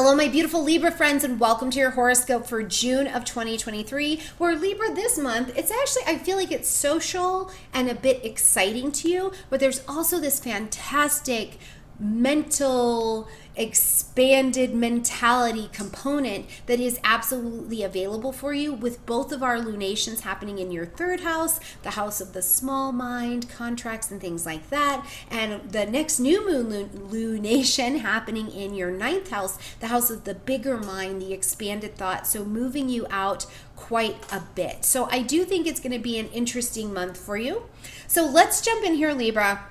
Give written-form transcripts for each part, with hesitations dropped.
Hello, my beautiful Libra friends, and welcome to your horoscope for June of 2023. Where Libra this month, it's actually, I feel like it's social and a bit exciting to you, but there's also this fantastic mental, expanded mentality component that is absolutely available for you with both of our lunations happening in your third house, the house of the small mind, contracts and things like that, and the next new moon lunation happening in your ninth house, the house of the bigger mind, the expanded thought, so moving you out quite a bit. So I do think it's going to be an interesting month for you. So let's jump in here, Libra,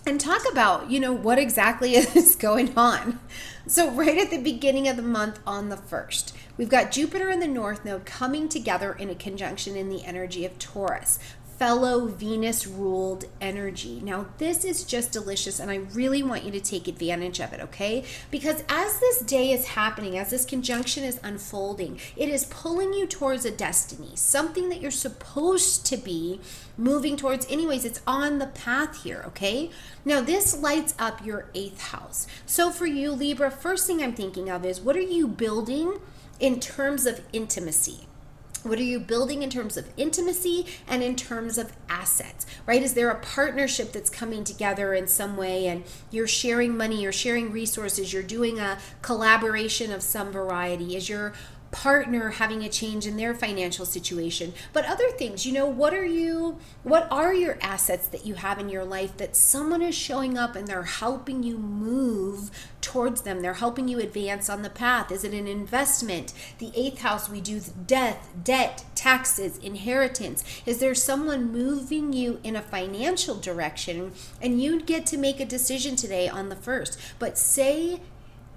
and talk about, what exactly is going on. So right at the beginning of the month on the 1st, we've got Jupiter and the North Node coming together in a conjunction in the energy of Taurus, fellow Venus-ruled energy. Now, this is just delicious, and I really want you to take advantage of it, okay? Because as this day is happening, as this conjunction is unfolding, it is pulling you towards a destiny, something that you're supposed to be moving towards anyways. It's on the path here, okay? Now, this lights up your 8th house. So for you, Libra, first thing I'm thinking of is, what are you building in terms of intimacy? What are you building in terms of intimacy and in terms of assets, right? Is there a partnership that's coming together in some way, and you're sharing money, you're sharing resources, you're doing a collaboration of some variety? Is your partner having a change in their financial situation? But other things, what are your assets that you have in your life that someone is showing up and they're helping you move towards them? They're helping you advance on the path. Is it an investment? The 8th house, we do death, debt, taxes, inheritance. Is there someone moving you in a financial direction, and you get to make a decision today on the 1st? But say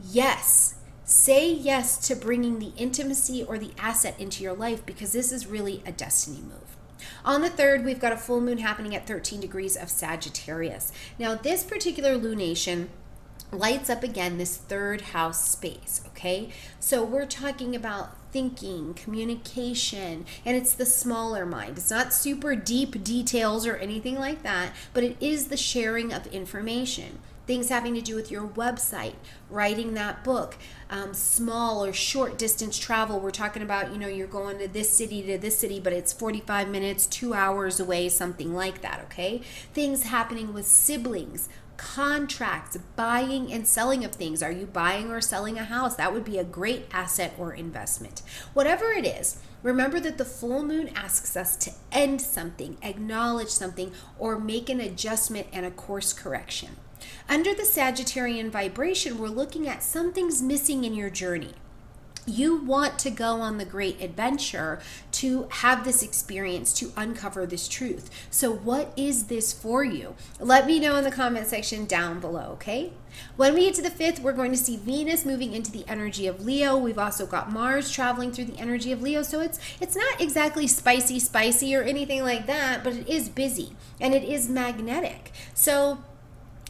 yes. Say yes to bringing the intimacy or the asset into your life, because this is really a destiny move. On the 3rd, we've got a full moon happening at 13 degrees of Sagittarius. Now, this particular lunation lights up again this 3rd house space, okay? So we're talking about thinking, communication, and it's the smaller mind. It's not super deep details or anything like that, but it is the sharing of information. Things having to do with your website, writing that book, small or short distance travel. We're talking about, you're going to this city, but it's 45 minutes, 2 hours away, something like that, okay? Things happening with siblings, contracts, buying and selling of things. Are you buying or selling a house? That would be a great asset or investment. Whatever it is, remember that the full moon asks us to end something, acknowledge something, or make an adjustment and a course correction. Under the Sagittarian vibration, we're looking at something's missing in your journey. You want to go on the great adventure to have this experience, to uncover this truth. So what is this for you? Let me know in the comment section down below, okay? When we get to the 5th, we're going to see Venus moving into the energy of Leo. We've also got Mars traveling through the energy of Leo. So it's not exactly spicy or anything like that, but it is busy and it is magnetic. So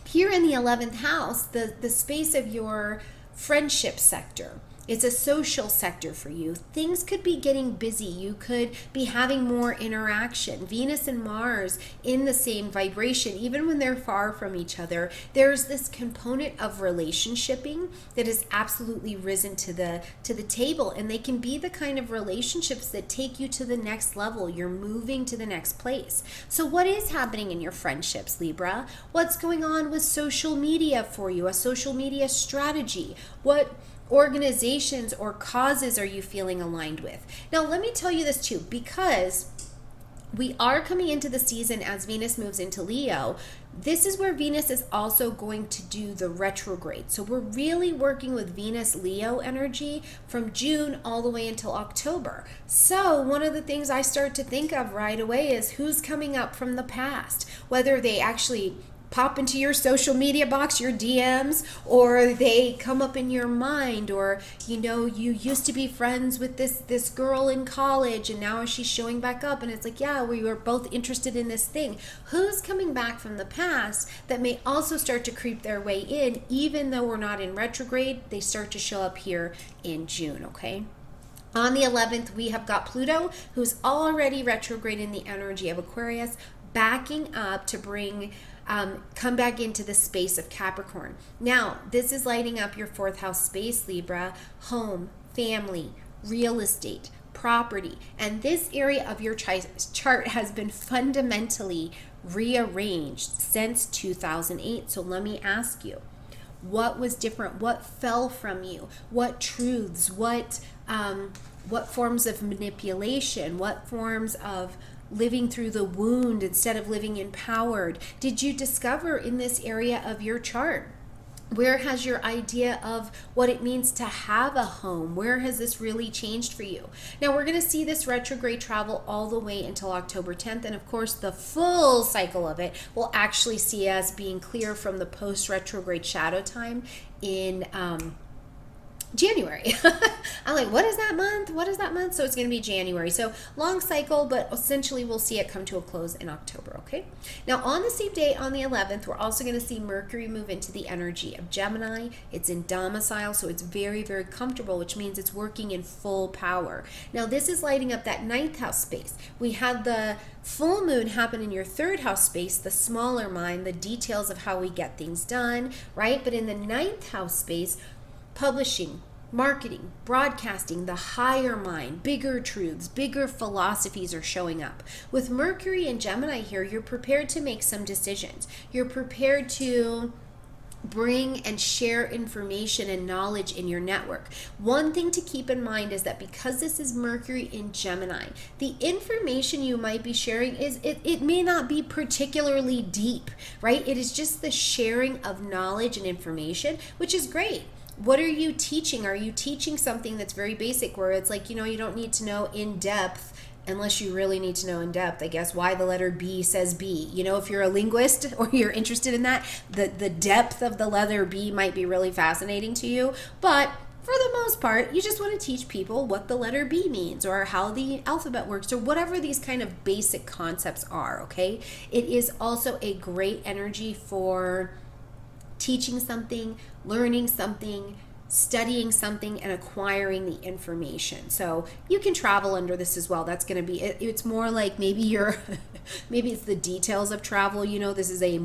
here in the 11th house, the space of your friendship sector, it's a social sector for you. Things could be getting busy. You could be having more interaction. Venus and Mars in the same vibration, even when they're far from each other, there's this component of relationshiping that has absolutely risen to the table, and they can be the kind of relationships that take you to the next level. You're moving to the next place. So what is happening in your friendships, Libra? What's going on with social media for you? A social media strategy? What organizations or causes are you feeling aligned with? Now, let me tell you this too, because we are coming into the season as Venus moves into Leo. This is where Venus is also going to do the retrograde. So we're really working with Venus Leo energy from June all the way until October. So one of the things I start to think of right away is who's coming up from the past, whether they actually pop into your social media box, your DMs, or they come up in your mind, or you used to be friends with this girl in college and now she's showing back up, and it's like, yeah, we were both interested in this thing. Who's coming back from the past that may also start to creep their way in, even though we're not in retrograde? They start to show up here in June, okay? On the 11th, we have got Pluto, who's already retrograde in the energy of Aquarius, backing up to bring come back into the space of Capricorn. Now, this is lighting up your fourth house space, Libra, home, family, real estate, property. And this area of your chart has been fundamentally rearranged since 2008. So let me ask you, what was different? What fell from you? What truths? What forms of manipulation? What forms of living through the wound instead of living empowered did you discover in this area of your chart? Where has your idea of what it means to have a home, where has this really changed for you? Now, we're going to see this retrograde travel all the way until October 10th. And of course, the full cycle of it will actually see us being clear from the post-retrograde shadow time in January. I'm like, what is that month? What is that month? So it's going to be January. So long cycle, but essentially we'll see it come to a close in October, okay? Now, on the same day, on the 11th, we're also going to see Mercury move into the energy of Gemini. It's in domicile, so it's very, very comfortable, which means it's working in full power. Now, this is lighting up that ninth house space. We had the full moon happen in your third house space, the smaller mind, the details of how we get things done, right? But in the ninth house space, publishing, marketing, broadcasting, the higher mind, bigger truths, bigger philosophies are showing up. With Mercury and Gemini here, you're prepared to make some decisions. You're prepared to bring and share information and knowledge in your network. One thing to keep in mind is that because this is Mercury in Gemini, the information you might be sharing it may not be particularly deep, right? It is just the sharing of knowledge and information, which is great. What are you teaching? Are you teaching something that's very basic where it's like, you don't need to know in depth unless you really need to know in depth, I guess, why the letter B says B. If you're a linguist or you're interested in that, the depth of the letter B might be really fascinating to you. But for the most part, you just want to teach people what the letter B means or how the alphabet works or whatever these kind of basic concepts are, okay? It is also a great energy for teaching something, learning something, studying something, and acquiring the information. So you can travel under this as well. That's going to be, it's more like maybe maybe it's the details of travel. This is a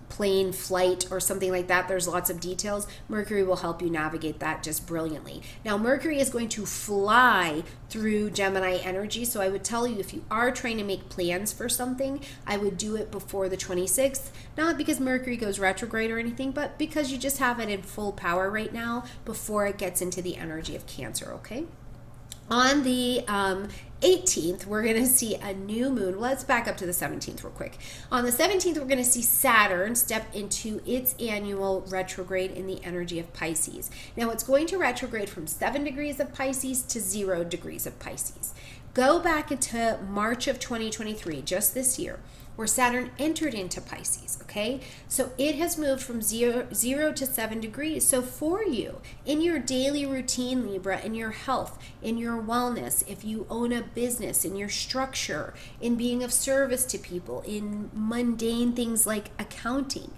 plane flight or something like that. There's lots of details. Mercury will help you navigate that just brilliantly. Now, Mercury is going to fly through Gemini energy. So I would tell you, if you are trying to make plans for something, I would do it before the 26th, not because Mercury goes retrograde or anything, but because you just have it in full power right now before it gets into the energy of Cancer, okay? On the 18th, we're going to see a new moon. Let's back up to the 17th real quick. On the 17th, we're going to see Saturn step into its annual retrograde in the energy of Pisces. Now, it's going to retrograde from 7 degrees of Pisces to 0 degrees of Pisces. Go back into March of 2023, just this year, where Saturn entered into Pisces, okay? So it has moved from 0 to 7 degrees. So for you, in your daily routine, Libra, in your health, in your wellness, if you own a business, in your structure, in being of service to people, in mundane things like accounting,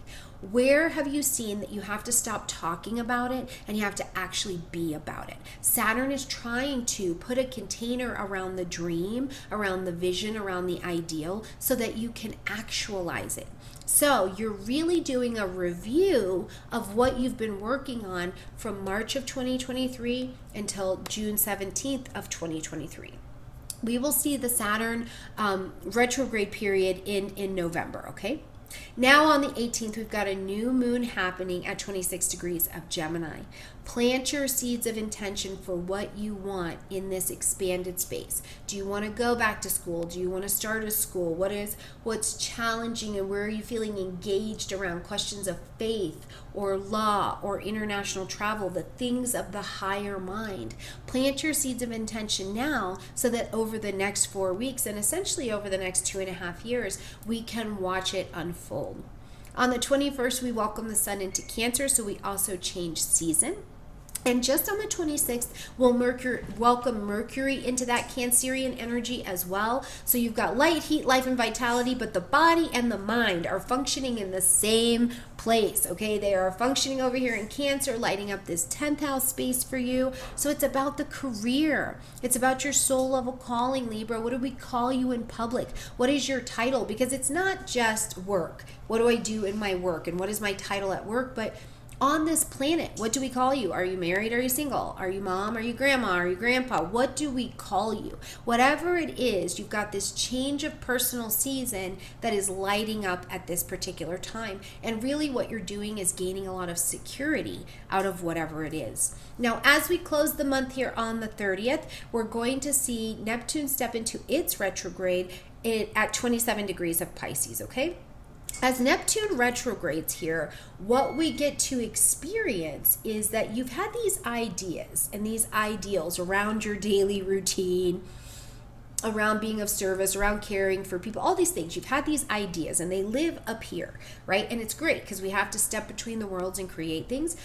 where have you seen that you have to stop talking about it and you have to actually be about it? Saturn is trying to put a container around the dream, around the vision, around the ideal, so that you can actualize it. So you're really doing a review of what you've been working on from March of 2023 until June 17th of 2023. We will see the Saturn retrograde period in November, okay? Now on the 18th, we've got a new moon happening at 26 degrees of Gemini. Plant your seeds of intention for what you want in this expanded space. Do you want to go back to school? Do you want to start a school? What's challenging, and where are you feeling engaged around questions of faith or law or international travel, the things of the higher mind? Plant your seeds of intention now so that over the next 4 weeks and essentially over the next 2.5 years, we can watch it unfold. On the 21st, we welcome the sun into Cancer, so we also change season. And just on the 26th, we'll welcome Mercury into that Cancerian energy as well. So you've got light, heat, life, and vitality, but the body and the mind are functioning in the same place, okay? They are functioning over here in Cancer, lighting up this 10th house space for you. So it's about the career. It's about your soul level calling, Libra. What do we call you in public? What is your title? Because it's not just work. What do I do in my work? And what is my title at work? But on this planet, what do we call you? Are you married? Are you single? Are you mom? Are you grandma? Are you grandpa? What do we call you? Whatever it is, you've got this change of personal season that is lighting up at this particular time. And really what you're doing is gaining a lot of security out of whatever it is. Now, as we close the month here on the 30th, we're going to see Neptune step into its retrograde at 27 degrees of Pisces, okay? As Neptune retrogrades here, what we get to experience is that you've had these ideas and these ideals around your daily routine, around being of service, around caring for people, all these things. You've had these ideas and they live up here, right? And it's great because we have to step between the worlds and create things.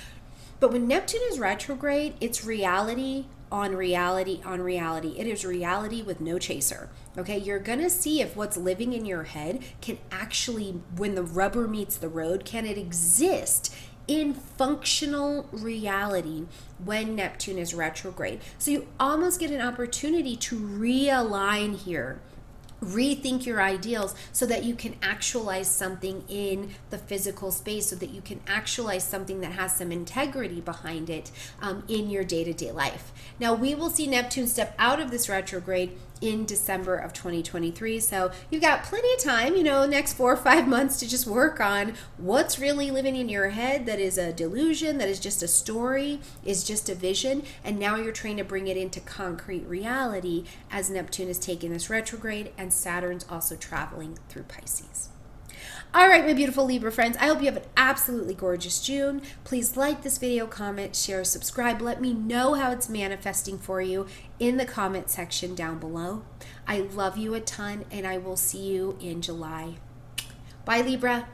But when Neptune is retrograde, it's reality on reality on reality. It is reality with no chaser. Okay, you're gonna see if what's living in your head can actually, when the rubber meets the road, can it exist in functional reality when Neptune is retrograde. So you almost get an opportunity to realign here, rethink your ideals so that you can actualize something in the physical space, so that you can actualize something that has some integrity behind it in your day-to-day life. Now, we will see Neptune step out of this retrograde in December of 2023. So you've got plenty of time, next 4 or 5 months to just work on what's really living in your head that is a delusion, that is just a story, is just a vision. And now you're trying to bring it into concrete reality as Neptune is taking this retrograde and Saturn's also traveling through Pisces. All right, my beautiful Libra friends, I hope you have an absolutely gorgeous June. Please like this video, comment, share, subscribe. Let me know how it's manifesting for you in the comment section down below. I love you a ton, and I will see you in July. Bye, Libra.